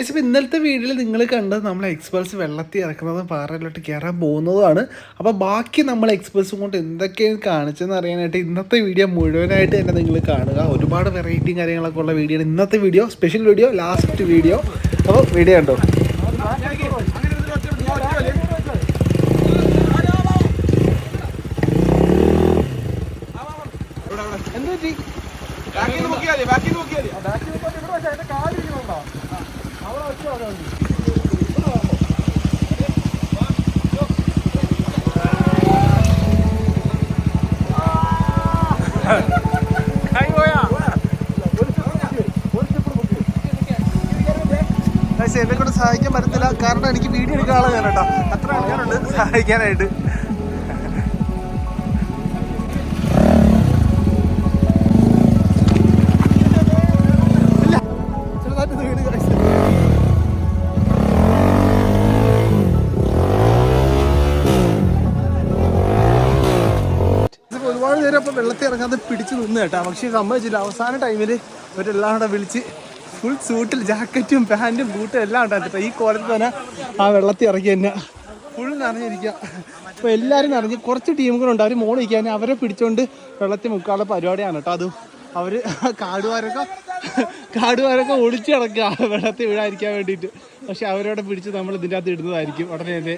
ഇപ്പോൾ ഇന്നലത്തെ വീഡിയോയിൽ നിങ്ങൾ കണ്ടത് നമ്മൾ എക്സ്പൾസ് വെള്ളത്തിൽ ഇറക്കുന്നതും പാറയിലോട്ട് കയറാൻ പോകുന്നതുമാണ്. അപ്പോൾ ബാക്കി നമ്മൾ എക്സ്പൾസും കൊണ്ട് എന്തൊക്കെയാണ് കാണിച്ചതെന്ന് അറിയാനായിട്ട് ഇന്നത്തെ വീഡിയോ മുഴുവനായിട്ട് തന്നെ നിങ്ങൾ കാണുക. ഒരുപാട് വെറൈറ്റിയും കാര്യങ്ങളൊക്കെ ഉള്ള വീഡിയോ ആണ് ഇന്നത്തെ video. Special video, last video. അപ്പോൾ വീഡിയോ കണ്ടോ. എന്നെ കൊണ്ട് സഹായിക്കാൻ പറ്റത്തില്ല, കാരണം എനിക്ക് വീഡിയോ എടുക്കാനുള്ള ഞാൻ കേട്ടോ, അത്ര ആൾക്കാരുണ്ട് സഹായിക്കാനായിട്ട്. ഒരുപാട് നേരം അപ്പം വെള്ളത്തിൽ ഇറങ്ങാതെ പിടിച്ചു നിന്ന് കേട്ടോ, പക്ഷേ സമ്മതിച്ചില്ല. അവസാന ടൈമിൽ ഇവരെല്ലാം കൂടെ വിളിച്ച് ഫുൾ സൂട്ടിൽ ജാക്കറ്റും പാൻറ്റും ബൂട്ടും എല്ലാം ഉണ്ടായിരുന്നു. ഈ കോലത്തിൽ തന്നെ ആ വെള്ളത്തിൽ ഇറക്കി തന്നെ ഫുൾ നിറഞ്ഞിരിക്കുക. അപ്പോൾ എല്ലാവരും നിറഞ്ഞ് കുറച്ച് ടീമുകളുണ്ട്, അവർ മോളിൽ നിൽക്കാൻ അവരെ പിടിച്ചുകൊണ്ട് വെള്ളത്തിൽ മുക്കാനുള്ള പരിപാടിയാണ് കേട്ടോ. അതും അവർ കാടുവാരൊക്കെ ഒളിച്ച് കിടക്കുക വെള്ളത്തിൽ വീഴാതിരിക്കാൻ വേണ്ടിയിട്ട്. പക്ഷെ അവരോടെ പിടിച്ച് നമ്മൾ ഇതിൻ്റെ അകത്ത് ഇടുന്നതായിരിക്കും ഉടനെ തന്നെ.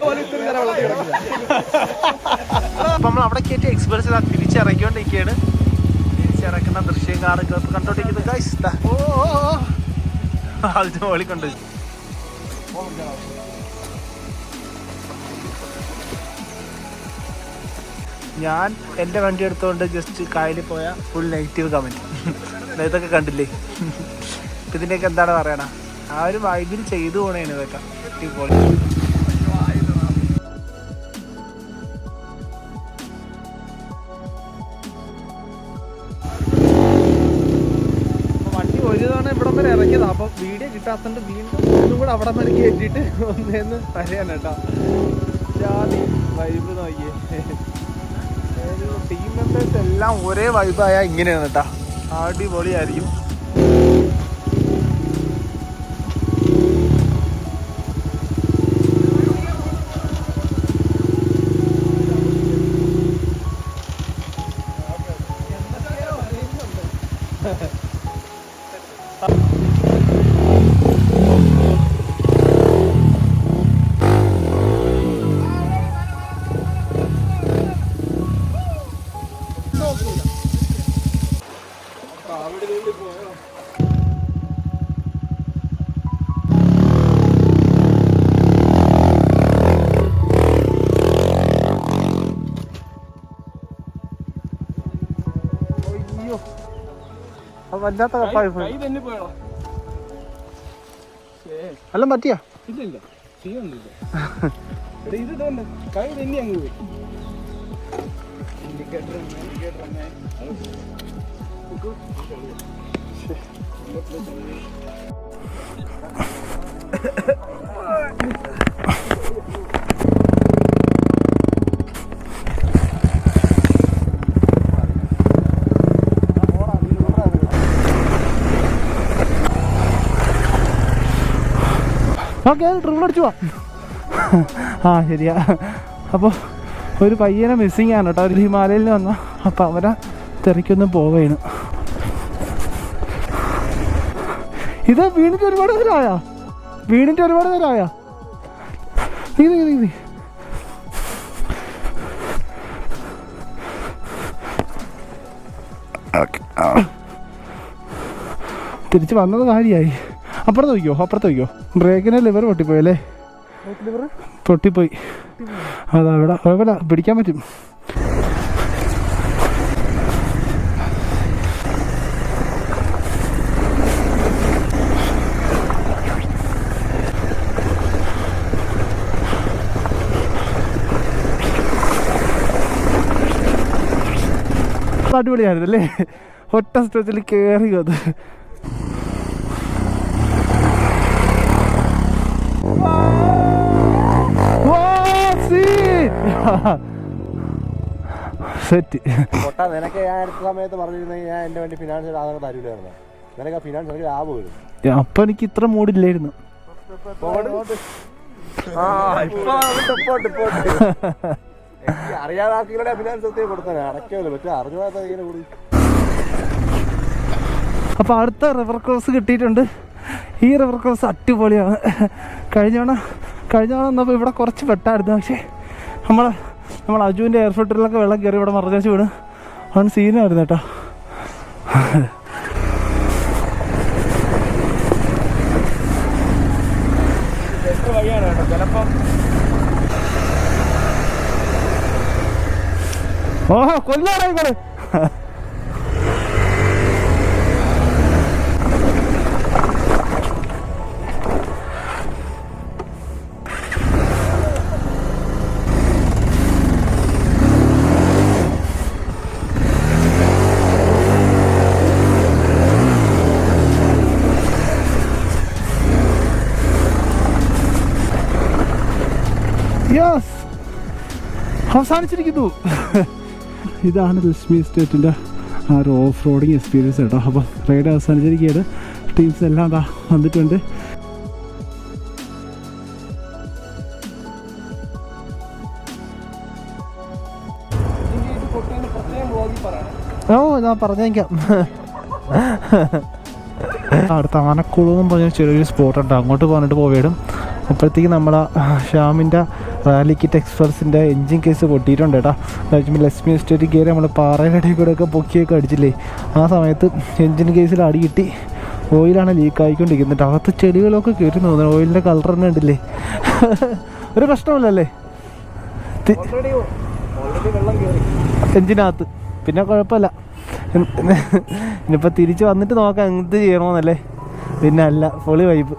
അപ്പം നമ്മൾ അവിടെ കയറ്റി എക്സ്പ്രസ് തിരിച്ചിറക്കിക്കൊണ്ടിരിക്കുകയാണ്. തിരിച്ചിറക്കുന്ന ദൃശ്യം കണ്ടോണ്ടിരിക്കുന്നത് ഗൈസ്. അതിന് മോളിൽ കൊണ്ട് ഞാൻ എൻ്റെ വണ്ടി എടുത്തുകൊണ്ട് ജസ്റ്റ് കായലിൽ പോയ ഫുൾ നെഗറ്റീവ് കമൻറ്റ്. ഇതൊക്കെ കണ്ടില്ലേ? ഇതിൻ്റെയൊക്കെ എന്താണ് പറയണ, ആ ഒരു വൈബിൽ ചെയ്തു പോണേന് ഇതൊക്കെ അടിപൊളി. വണ്ടി ഒരു തവണ ഇവിടം വരെ ഇറങ്ങിയതാണ്. അപ്പം വീഡിയോ കിട്ടാത്തതുകൊണ്ട് വീണ്ടും ഒന്നും കൂടെ അവിടെ വരെ കയറ്റിയിട്ട് ഒന്നേന്ന് പറയാൻ കേട്ടോ. ജാതി വൈബ് നോക്കിയേ. ടീം മെമ്പേഴ്സ് എല്ലാം ഒരേ വൈബായ ഇങ്ങനെയാണ് കേട്ടോ, അടിപൊളിയായിരിക്കും. വല്ലാത്ത കപ്പായി എല്ലാം പറ്റിയാ? ഇല്ല, ചെയ്യൊന്നുമില്ല. ഇത് തന്നെ കൈ തന്നെ അങ്ങ് പോയി. ഓക്കെ, ട്രിപ്പിൾ അടിച്ചു പോവാം. ആ ശരിയാ. അപ്പോൾ ഒരു പയ്യനെ മിസ്സിങ് ആണ് കേട്ടോ, ഒരു ഹിമാലയയിൽ നിന്ന് വന്ന. അപ്പോൾ അവരെ തിരക്കൊന്നും പോവുകയാണ്. ഇത് വീണിട്ട് ഒരുപാട് നേരമായാ? നീ തിരിച്ച് വന്നത് കാര്യമായി. അപ്പുറത്ത് വയ്ക്കോ. ബ്രേക്കിന് ലിവർ പൊട്ടിപ്പോയല്ലേ? പൊട്ടിപ്പോയി. അതാ ഇവിടെ കുഴപ്പമില്ല, പിടിക്കാൻ പറ്റും. അടിപൊളിയായിരുന്നല്ലേ? ഒറ്റ സ്റ്റെച്ചിൽ കയറി അത്. സെറ്റ്. നിനക്ക് ഞാൻ അടുത്ത സമയത്ത് പറഞ്ഞിരുന്നെങ്കിൽ ഞാൻ എൻ്റെ വേണ്ടി ഫിനാൻഷ്യൽ ആധാരം തരൂലായിരുന്നു. നിനക്ക് ആ ഫിനാൻസ് എനിക്ക് ലാഭം വരും. അപ്പം എനിക്ക് ഇത്ര മൂടില്ലായിരുന്നു. അറിയാതാക്കികളുടെ അഭിനയം കൊടുത്താൽ അടയ്ക്കല്ലോ മറ്റേ അറിഞ്ഞാത്ത ഇങ്ങനെ കൂടി. അപ്പോൾ അടുത്ത റിവർ ക്രോസ് കിട്ടിയിട്ടുണ്ട്. ഈ റിവർ ക്രോസ് അടിപൊളിയാണ്. കഴിഞ്ഞ തവണ വന്നപ്പോൾ ഇവിടെ കുറച്ച് വെട്ടായിരുന്നു. പക്ഷേ നമ്മൾ അജുവിൻ്റെ എയർഫിൽറ്ററിലൊക്കെ വെള്ളം കയറി ഇവിടെ മറച്ചു വീണ് അവൻ സീനായിരുന്നു കേട്ടോ. വഴിയാണ് കേട്ടോ ചിലപ്പം. ഓഹോ കൊല്ലാറായിക്കോളെ. യെസ്, അവസാനിച്ചിരിക്കുന്നു. ഇതാണ് ലക്ഷ്മി എസ്റ്റേറ്റിൻ്റെ ആ ഒരു ഓഫ് റോഡിങ് എക്സ്പീരിയൻസ് കേട്ടോ. അപ്പം റൈഡ് അവസാനിച്ചിരിക്കുകയാണ്. ടീംസ് എല്ലാം ദാ വന്നിട്ടുണ്ട്. ഓ ഞാൻ പറഞ്ഞേക്കാം. അടുത്ത ആനക്കുളു എന്നും പറഞ്ഞ ചെറിയൊരു സ്പോട്ടുണ്ട്. അങ്ങോട്ട് പറഞ്ഞിട്ട് പോയിടും. അപ്പോഴത്തേക്ക് നമ്മൾ ഷ്യാമിൻ്റെ റാലി കിറ്റ് എക്സ്പ്രസിൻ്റെ എൻജിൻ കേസ് പൊട്ടിയിട്ടുണ്ട് കേട്ടോ. ലക്ഷ്മി എസ്റ്റേറ്റ് കയറി നമ്മൾ പാറയുടെ ഇടയിൽ കൂടെയൊക്കെ പൊക്കിയൊക്കെ അടിച്ചില്ലേ, ആ സമയത്ത് എൻജിൻ കേസിൽ അടി കിട്ടി. ഓയിലാണ് ലീക്ക് ആയിക്കൊണ്ടിരിക്കുന്നത്. അകത്ത് ചെടികളൊക്കെ കയറി തോന്നുന്നു. ഓയിലിൻ്റെ കളർ തന്നെ ഉണ്ടല്ലേ. ഒരു പ്രശ്നമില്ലല്ലേ എൻജിനകത്ത്? പിന്നെ കുഴപ്പമില്ല. ഇനിയിപ്പോൾ തിരിച്ച് വന്നിട്ട് നോക്കാം എന്ത് ചെയ്യണമെന്നല്ലേ. പിന്നെ അല്ല, പൊളി വൈബ്.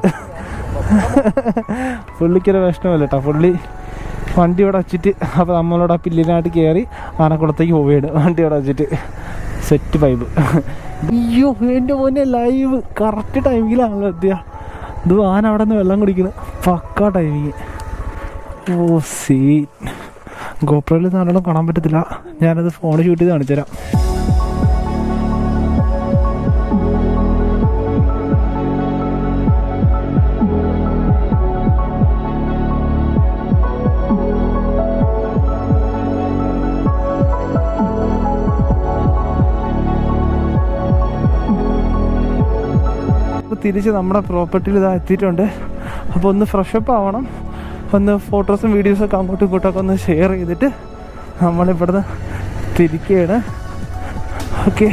പുള്ളിക്കൊരു പ്രശ്നമല്ല കേട്ടോ. പുള്ളി വണ്ടി ഇവിടെ വച്ചിട്ട് അപ്പോൾ നമ്മളോട് ആ പില്ലിനായിട്ട് കയറി ആനക്കുളത്തേക്ക് പോവുകയാണ്. വണ്ടി ഇവിടെ വച്ചിട്ട് സെറ്റ് വൈബ്. അയ്യോ എൻ്റെ മോനെ ലൈവ് കറക്റ്റ് ടൈമിങ്ങിലാണല്ലോ എത്തിയ. ഇത് ആന അവിടെ നിന്ന് വെള്ളം കുടിക്കുന്നത് പക്കാ ടൈമിങ്. ഓ സീ ഗോപ്രോയിൽ നല്ലോണം കാണാൻ പറ്റത്തില്ല. ഞാനത് ഫോണിൽ ഷൂട്ട് ചെയ്ത് കാണിച്ചു തരാം. തിരിച്ച് നമ്മുടെ പ്രോപ്പർട്ടിയിൽ ഇതാ എത്തിയിട്ടുണ്ട്. അപ്പോൾ ഒന്ന് ഫ്രഷപ്പ് ആവണം. ഒന്ന് ഫോട്ടോസും വീഡിയോസൊക്കെ അങ്ങോട്ടും ഇങ്ങോട്ടൊക്കെ ഒന്ന് ഷെയർ ചെയ്തിട്ട് നമ്മളിവിടുന്ന് തിരിക്കുകയാണ്. ഓക്കെ.